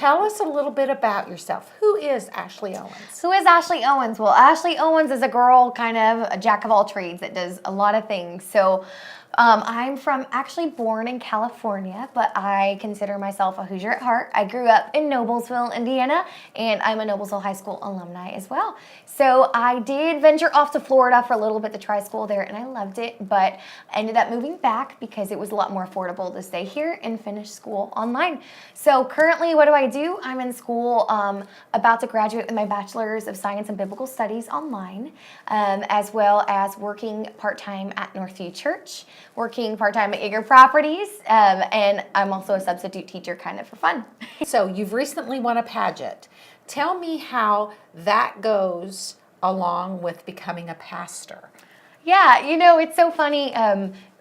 tell us a little bit about yourself. Who is Ashely Owens? Who is Ashely Owens? Well, Ashely Owens is a girl, kind of a jack of all trades that does a lot of things. So I'm actually born in California, but I consider myself a Hoosier at heart. I grew up in Noblesville, Indiana, and I'm a Noblesville High School alumni as well. So I did venture off to Florida for a little bit to try school there, and I loved it, but I ended up moving back because it was a lot more affordable to stay here and finish school online. So currently, what do? I'm in school, about to graduate with my Bachelor's of Science and Biblical Studies online, as well as working part-time at Northview Church, working part-time at Yeager Properties, and I'm also a substitute teacher kind of for fun. So you've recently won a pageant. Tell me how that goes along with becoming a pastor. Yeah, it's so funny.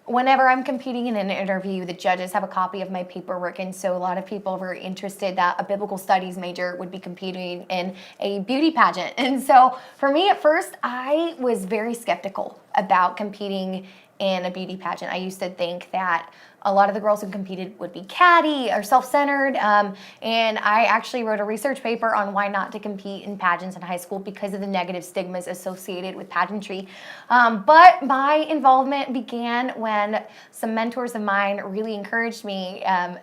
Whenever I'm competing in an interview, the judges have a copy of my paperwork, and so a lot of people were interested that a biblical studies major would be competing in a beauty pageant. And so for me at first, I was very skeptical about competing in a beauty pageant. I used to think that a lot of the girls who competed would be catty or self-centered, and I actually wrote a research paper on why not to compete in pageants in high school because of the negative stigmas associated with pageantry. But my involvement began when some mentors of mine really encouraged me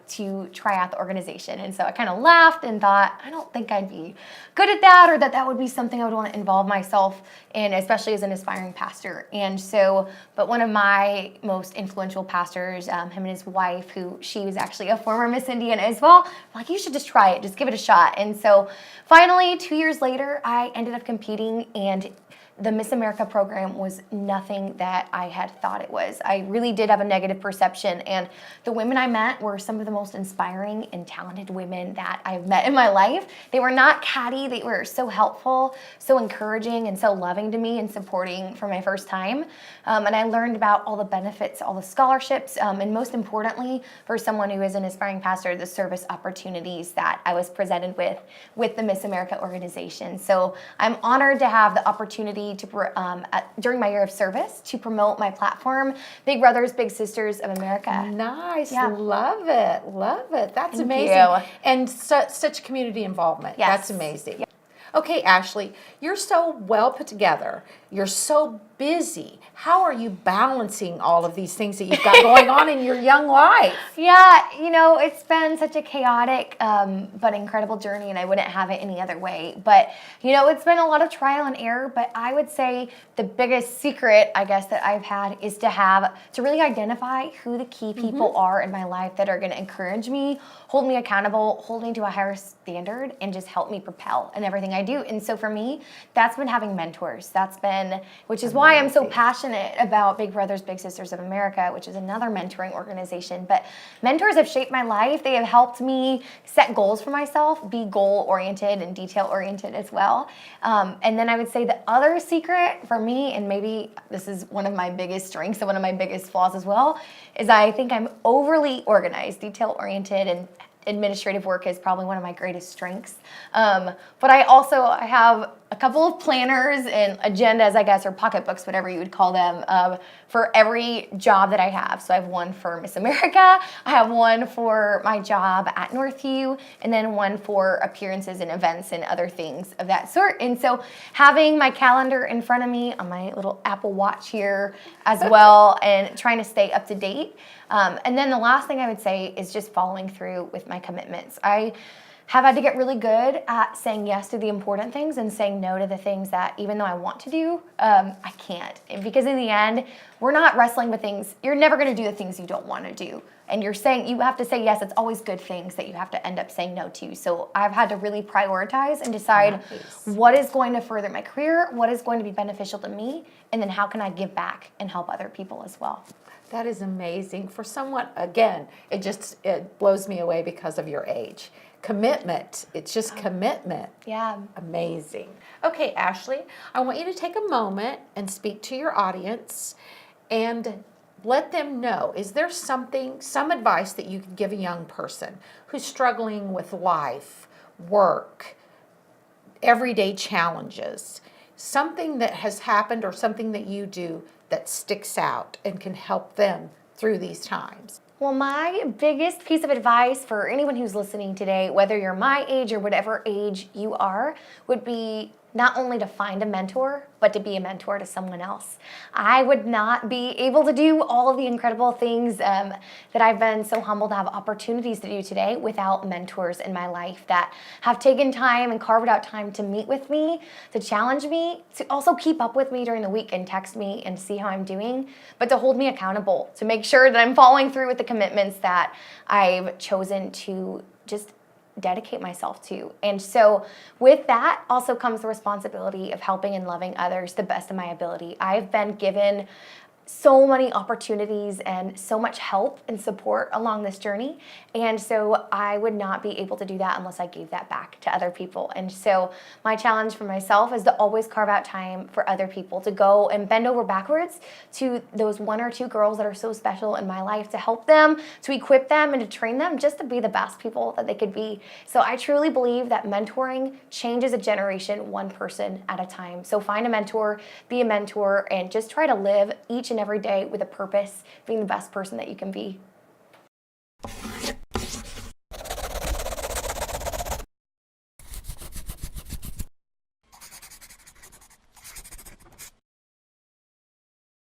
to try out the organization. And so I kind of laughed and thought, I don't think I'd be good at that, or that would be something I would want to involve myself in, especially as an aspiring pastor. And so, but one of my most influential pastors, him and his wife, she was actually a former Miss Indiana as well, like, you should just try it, just give it a shot. And so finally, 2 years later, I ended up competing, and the Miss America program was nothing that I had thought it was. I really did have a negative perception, and the women I met were some of the most inspiring and talented women that I've met in my life. They were not catty, they were so helpful, so encouraging, and so loving to me and supporting for my first time. And I learned about all the benefits, all the scholarships, and most importantly, for someone who is an aspiring pastor, the service opportunities that I was presented with the Miss America organization. So I'm honored to have the opportunity to during my year of service to promote my platform, Big Brothers Big Sisters of America. Nice. Yeah. Love it. That's Thank amazing. you. And such community involvement. Yes. That's amazing. Yeah. Okay, Ashely, you're so well put together. You're so busy. How are you balancing all of these things that you've got going on in your young life? Yeah, it's been such a chaotic but incredible journey, and I wouldn't have it any other way. But, it's been a lot of trial and error, but I would say the biggest secret, I guess, that I've had is to really identify who the key people are in my life that are going to encourage me, hold me accountable, hold me to a higher standard, and just help me propel in everything I do. And so for me, that's been having mentors. Which is why I'm so passionate about Big Brothers Big Sisters of America, which is another mentoring organization. But mentors have shaped my life. They have helped me set goals for myself, be goal-oriented and detail-oriented as well. And then I would say the other secret for me, and maybe this is one of my biggest strengths and one of my biggest flaws as well, is I think I'm overly organized, detail-oriented, and administrative work is probably one of my greatest strengths. But I have a couple of planners and agendas, I guess, or pocketbooks, whatever you would call them, for every job that I have. So I have one for Miss America, I have one for my job at Northview, and then one for appearances and events and other things of that sort. And so having my calendar in front of me on my little Apple Watch here as well, and trying to stay up to date. And then the last thing I would say is just following through with my commitments. I have had to get really good at saying yes to the important things and saying no to the things that, even though I want to do, I can't. And because in the end, we're not wrestling with things. You're never going to do the things you don't want to do. And you have to say yes. It's always good things that you have to end up saying no to. So I've had to really prioritize and decide what is going to further my career, what is going to be beneficial to me, and then how can I give back and help other people as well. That is amazing. For someone, again, it blows me away because of your age. Commitment. It's just commitment. Yeah. Amazing. Okay, Ashely, I want you to take a moment and speak to your audience and let them know, is there some advice that you can give a young person who's struggling with life, work, everyday challenges, something that has happened or something that you do that sticks out and can help them through these times? Well, my biggest piece of advice for anyone who's listening today, whether you're my age or whatever age you are, would be not only to find a mentor, but to be a mentor to someone else. I would not be able to do all of the incredible things that I've been so humbled to have opportunities to do today without mentors in my life that have taken time and carved out time to meet with me, to challenge me, to also keep up with me during the week and text me and see how I'm doing, but to hold me accountable, to make sure that I'm following through with the commitments that I've chosen to just dedicate myself to. And so with that also comes the responsibility of helping and loving others the best of my ability. I've been given so many opportunities and so much help and support along this journey. And so I would not be able to do that unless I gave that back to other people. And so my challenge for myself is to always carve out time for other people, to go and bend over backwards to those 1 or 2 girls that are so special in my life, to help them, to equip them, and to train them just to be the best people that they could be. So I truly believe that mentoring changes a generation one person at a time. So find a mentor, be a mentor, and just try to live each and every day with a purpose, being the best person that you can be.